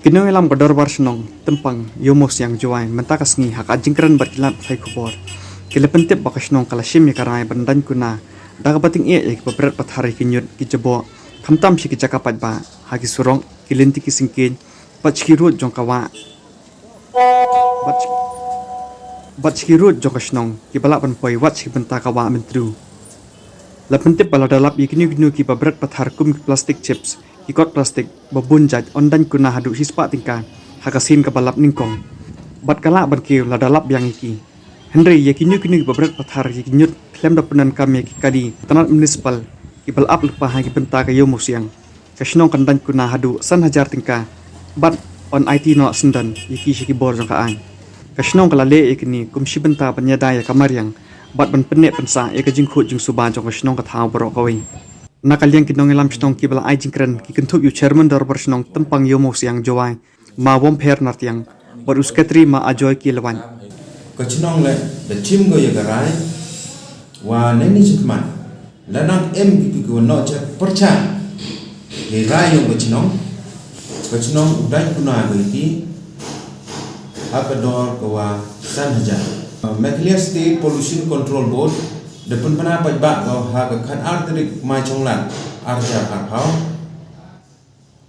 Kinong ilam kodor barsenong tempang yomos yang juain mentakas ngi hak ajingkran berkilat thai kubor. Kile pentip bakasnong kalashim karai bandan kuna daga bating ek babret pathari kinyut kijabo kamtam shi kijakapat ba hagi surong kilinti kisingkin bachkirut jongkawa bachkirut jongkasnong kibala panpoi watch bentakawa mentru. La pentip bala dalap yikinu ki babret pathar kum plastic chips ikot plastik babunjat ondan kuna hadu hispa tingkan hakasin kabalap ningkong bat kala berkiu la dalap yang iki Henry yakinu kini babret pathar yakinyut klem dapunan kami kadi tanat municipal kibal up lepa hagi benta kayo musiang kasnong kandan kuna hadu san hajar tingka bat on IT no sendan yaki shiki bor jongkaan kasnong kalale ikini kumshi benta penyadaya kamariang bat ban penek pensa yakajingkhut jing suba jong kasnong kathau borok kawing nakaliang kinong ilam shnong kibala ajingkran ki kentuk yu chairman dorbar shnong tempang yomos yang jowai ma wom pher nartiang bar uskatri ma ajoy kilwan kachnong le the chim go yagarai wa neni chikman lanang em ki go no che percha he rayo kachnong udai kuna go ki apador ko wa san haja Maclear State Pollution Control Board depan pernah pajak kau hak kan arterik mai chonglan arja arhau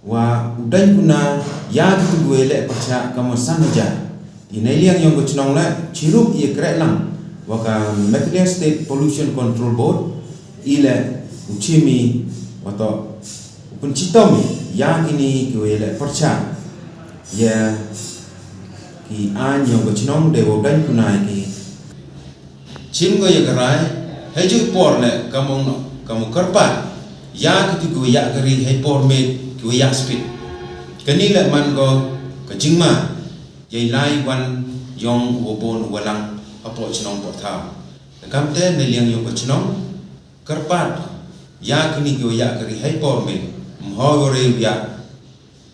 wa udan guna ya gitu gue lek percaya kamu sanaja ini liang yang gocnong le cirup ia kerek lang waka Maclear State Pollution Control Board ile ucimi atau pencitomi yang ini gue lek percaya ya ki an yang gocnong dewa udan guna ki cim go ya gerai hejui por le kamu kerpat ya kitu gue ya keri hei por me gue ya speed kani le man go kajingma yai lai wan yong wobon walang apo chnong po tha kamte ne liang yo chnong kerpat ya kini gue ya keri hei por me mhogore ya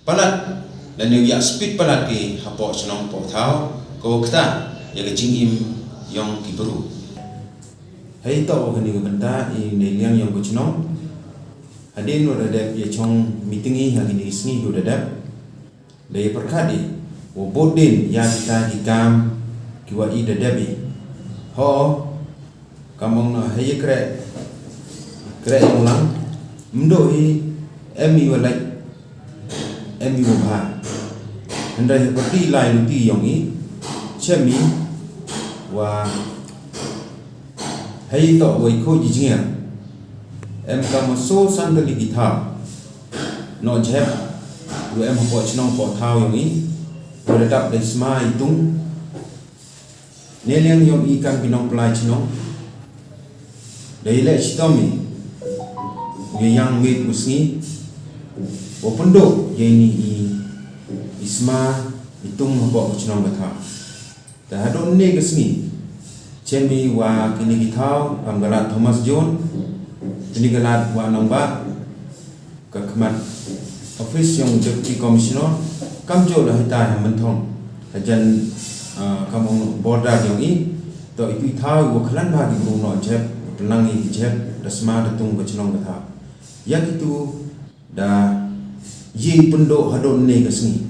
palat dan ya speed palat ki apo chnong po tha ko kta ya kajing im yong kibru hei to kani benda ini liang yang kucnong hadin ro dadap ye chong meeting i hagini isni do dadap le perkadi wo bodin ya kita hikam kiwa i dadabi ho kamong na hei kre ulang mdo i emi walai emi wo ba hendai seperti lain ti yong i chemi wa hei to wei ko jijinga em kam so sandali githa no jep lu em ho chnong po thau yong i ko datap de sma itung ne liang yong i kam pinong plai chnong dei le chitomi ye yang mit musni wo pondok ye ni i isma itung ho po chnong gatha da hadon ne gesni Cemi wa kini kitau amgalat Thomas John ini galat wa namba kekhmat office yang deputy commissioner kamjo dah hita mentong ajan kamong border yang i to itu thau wa khlan ba di no jep pelangi jep dasma datung bachnong gatha ya gitu da yi pendok hadon ne kesni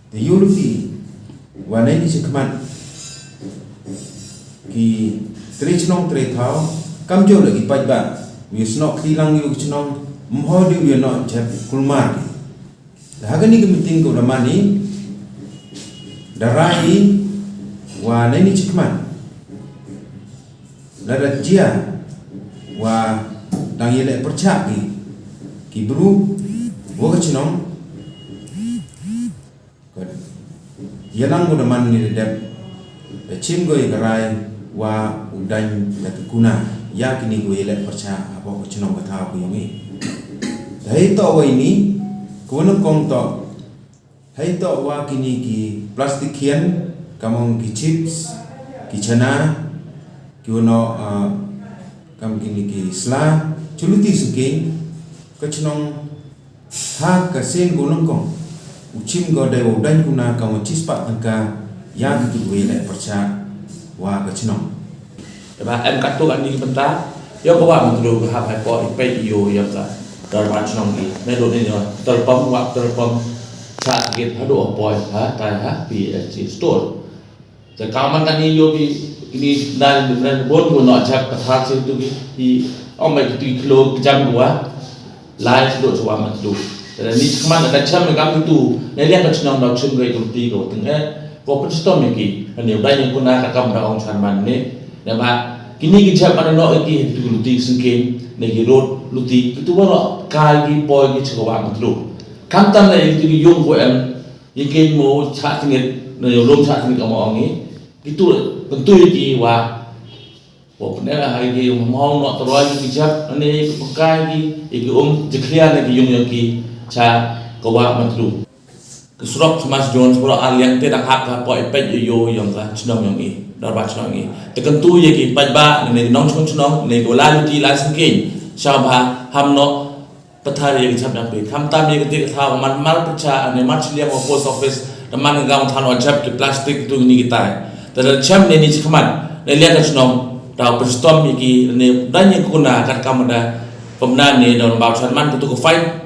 the yuluti wa nei kekhmat ki trechnong tre thao kamjo lagi pajba wisno khilang yu chnong mhodi wi no jep kulmar dagani ke meeting ko ramani darai wa neni chikman larajia wa dang yele percak ki bru wo chnong yelang ko raman ni dep chim go garai wa udan latukuna ya kini gue le percaya apa ko chnong katha ko yongi dai to wa ini kono kong to hai to wa kini ki plastic kian kamong ki chips ki chana kiono kam kini ki sla chuluti suke ko chnong ha ka sen kono kong uchim go dai udan kuna kam chispa tangka ya gitu gue le percaya wa kachnong ba em cắt tu anh đi bên ta yo ko wa mình du ha hai po pe yo ya ta dar ba chnong ni me do ni no tar pam wa tar pam saat kita hadu apoi tai PHC store. Sekaman tani yo ini dan different board ko no chap pathar se tu ki mai tu kilo jam gua lai do so amat tu. Dan ni kemana ada cham ngam tu ne lian ka chnong dok chum gai tu ti ko teng ko pun ki ne dai yang kuna ka kam da ong chan man ne ba kini ki chap man no ki tu lu ti singke ne ki road lu ti tu ba kai ki boy ki chko ba mat lu kam tam ne tu ki yong ko em ye ke mo cha tinget ne yo lom cha tinget ka mo ngi itu tentu ki wa ko ne ha ki mo no to roi ki chap ne ki kai ki jekria ne ki yong ki cha ko wa mat lu kesurok Mas Jones pro alian te dak hak ka po epet yo yang ka chnong yang i dar ba chnong i te kentu ye ki pat ba ne nong chnong ne ko la ti la sing sha ba ham no pathar ye chap na pe tham tam ye te tha man mar pacha ne mar chlia mo post office da man ga than wa chap ki plastic tu ni ki tai ta da cham ne ni chkman ne lia ka chnong da pa ye ki ne dan ye kuna ka kam da pemna ne don ba chan man tu ko fight